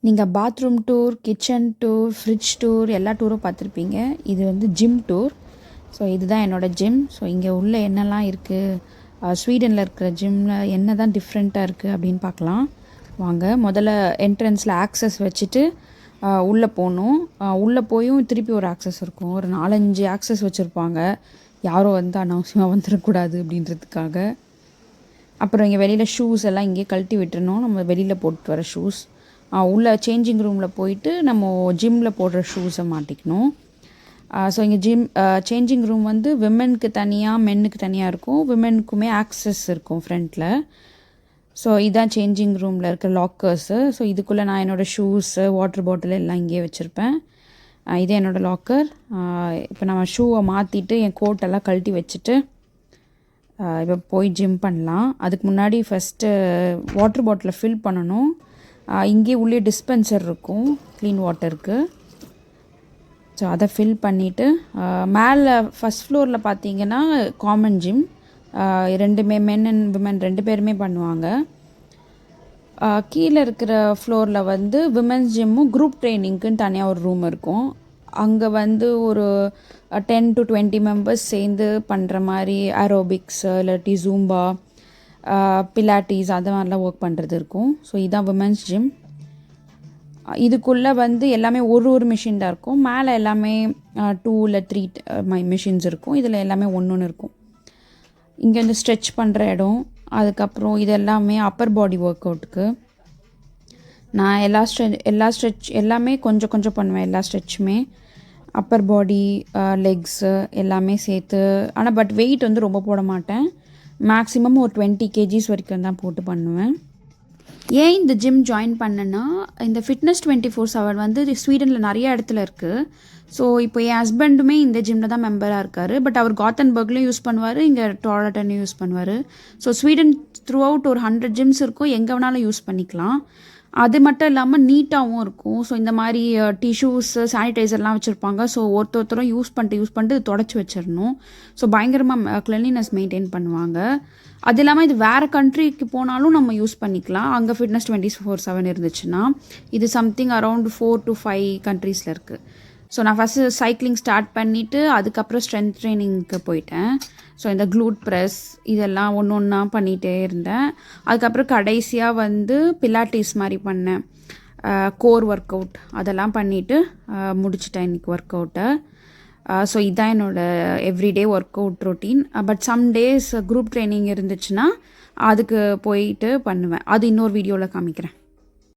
நீங்கள் bathroom tour, kitchen tour, fridge tour எல்லா டூரும் பார்த்துருப்பீங்க. இது வந்து ஜிம் டூர். ஸோ இதுதான் என்னோடய ஜிம். ஸோ இங்கே உள்ள என்னெல்லாம் இருக்குது, ஸ்வீடனில் இருக்கிற ஜிம்மில் என்ன தான் டிஃப்ரெண்ட்டாக இருக்குது அப்படின்னு பார்க்கலாம் வாங்க. முதல்ல என்ட்ரன்ஸில் ஆக்சஸ் வச்சுட்டு உள்ளே போகணும். உள்ளே போயும் திருப்பி ஒரு ஆக்சஸ் இருக்கும். ஒரு 4-5 ஆக்சஸ் வச்சுருப்பாங்க. யாரும் வந்து அனாவசியமாக வந்துடக்கூடாது அப்படின்றதுக்காக. அப்புறம் இங்கே வெளியில் ஷூஸ் எல்லாம் இங்கே கழட்டி விட்டுறணும். நம்ம வெளியில் போட்டு வர ஷூஸ் உள்ள சேஞ்சிங் ரூமில் போயிட்டு நம்ம ஜிம்மில் போடுற ஷூஸை மாட்டிக்கணும். ஸோ இங்கே சேஞ்சிங் ரூம் வந்து விமென்க்கு தனியாக மென்னுக்கு தனியாக இருக்கும். விமென்க்குமே ஆக்சஸ் இருக்கும் ஃப்ரண்ட்டில். ஸோ இதுதான் சேஞ்சிங் ரூமில் இருக்க லாக்கர்ஸு. ஸோ இதுக்குள்ளே நான் என்னோடய ஷூஸு, வாட்டர் பாட்டில் எல்லாம் இங்கேயே வச்சுருப்பேன். இதே என்னோடய லாக்கர். இப்போ நம்ம ஷூவை மாற்றிட்டு என் கோட்டெல்லாம் கழட்டி வச்சுட்டு இப்போ போய் ஜிம் பண்ணலாம். அதுக்கு முன்னாடி ஃபஸ்ட்டு வாட்டர் பாட்டிலை ஃபில் பண்ணணும். இங்கேயே உள்ளே டிஸ்பென்சர் இருக்கும் க்ளீன் வாட்டருக்கு. ஸோ அதை ஃபில் பண்ணிவிட்டு மேலே ஃபஸ்ட் ஃப்ளோரில் பார்த்தீங்கன்னா காமன் ஜிம். ரெண்டுமே மென் அண்ட் விமன் 2 பேருமே பண்ணுவாங்க. கீழே இருக்கிற ஃப்ளோரில் வந்து விமென்ஸ் ஜிம்மும் குரூப் ட்ரைனிங்க்குன்னு தனியாக ஒரு ரூம் இருக்கும். அங்கே வந்து ஒரு 10 to 20 மெம்பர்ஸ் சேர்ந்து பண்ணுற மாதிரி ஏரோபிக்ஸு இல்லாட்டி ஜூம்பா, பிலாட்டிஸ் அது மாதிரிலாம் ஒர்க் பண்ணுறது இருக்கும். ஸோ இதுதான் விமென்ஸ் ஜிம். இதுக்குள்ளே வந்து எல்லாமே ஒரு மிஷின் தான் இருக்கும். மேலே எல்லாமே 2 இல்லை 3 மிஷின்ஸ் இருக்கும். இதில் எல்லாமே ஒன்று இருக்கும். இங்கே வந்து ஸ்ட்ரெச் பண்ணுற இடம். அதுக்கப்புறம் இது எல்லாமே அப்பர் பாடி ஒர்க் அவுட்டுக்கு. நான் எல்லா ஸ்ட்ரெச் எல்லாமே கொஞ்சம் கொஞ்சம் பண்ணுவேன். எல்லா ஸ்ட்ரெச்சுமே அப்பர் பாடி, லெக்ஸு எல்லாமே சேர்த்து. ஆனால் பட் வெயிட் வந்து ரொம்ப போட மாட்டேன். மேக்ஸிமம் ஒரு 20 kgs வரைக்கும் தான் போட்டு பண்ணுவேன். ஏன் இந்த ஜிம் ஜாயின் பண்ணேன்னா, இந்த ஃபிட்னஸ் 24/7 வந்து ஸ்வீடனில் நிறைய இடத்துல இருக்குது. ஸோ இப்போ என் ஹஸ்பண்டுமே இந்த ஜிம்மில் தான் மெம்பராக இருக்கார். பட் அவர் காத்தன்பர்க்லேயும் யூஸ் பண்ணுவார், இங்கே டாலட்டன்லையும் யூஸ் பண்ணுவார். ஸோ ஸ்வீடன் த்ரூ அவுட் ஒரு 100 ஜிம்ஸ் இருக்கும். எங்கே வேணாலும் யூஸ் பண்ணிக்கலாம். அது மட்டும் இல்லாமல் நீட்டாகவும் இருக்கும். ஸோ இந்த மாதிரி டிஷ்யூஸு, சானிடைசர்லாம் வச்சுருப்பாங்க. ஸோ ஒருத்தரும் யூஸ் பண்ணிட்டு தொடச்சி வச்சிடணும். ஸோ பயங்கரமாக க்ளீன்லினஸ் மெயின்டைன் பண்ணுவாங்க. அது இல்லாமல் இது வேறு கண்ட்ரிக்கு போனாலும் நம்ம யூஸ் பண்ணிக்கலாம். அங்கே ஃபிட்னஸ் 24/7 இருந்துச்சுன்னா. இது சம்திங் அரவுண்ட் 4 to 5 கண்ட்ரீஸில் இருக்குது. ஸோ நான் ஃபஸ்ட்டு சைக்கிளிங் ஸ்டார்ட் பண்ணிவிட்டு அதுக்கப்புறம் ஸ்ட்ரென்த் ட்ரைனிங்க்கு போயிட்டேன். ஸோ இந்த க்ளூட் ப்ரெஸ் இதெல்லாம் ஒன்றா பண்ணிகிட்டே இருந்தேன். அதுக்கப்புறம் கடைசியாக வந்து பிலாட்டிஸ் மாதிரி பண்ணேன். கோர் ஒர்க் அவுட் அதெல்லாம் பண்ணிவிட்டு முடிச்சிட்டேன் இன்றைக்கி ஒர்க் அவுட்டை. ஸோ இதுதான் என்னோடய everyday workout routine. But some days group training இருந்துச்சுன்னா அதுக்கு போயிட்டு பண்ணுவேன். அது இன்னொரு வீடியோவில் காமிக்கிறேன்.